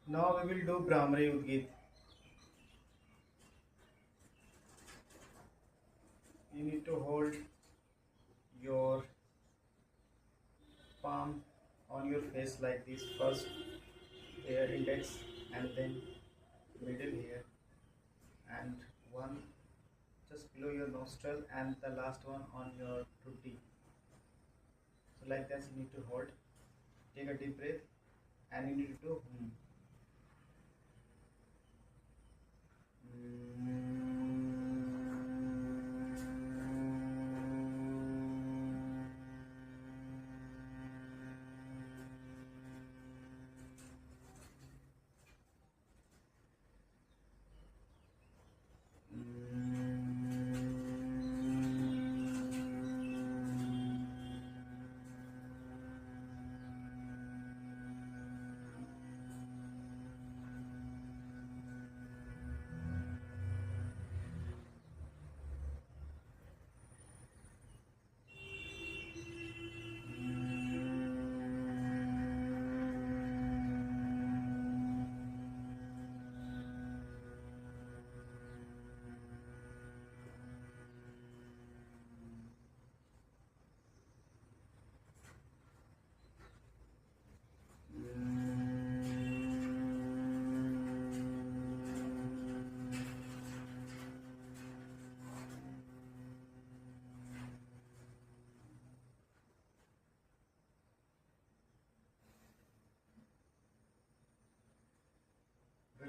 Now we will do Brahamari Udgit. You need to hold your palm on your face like this. First here index and then middle here and one just below your nostril and the last one on your tutti. So like that you need to hold. Take a deep breath and you need to do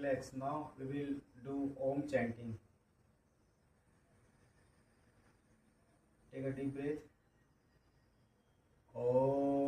relax. Now we will do Om chanting. Take a deep breath. Om.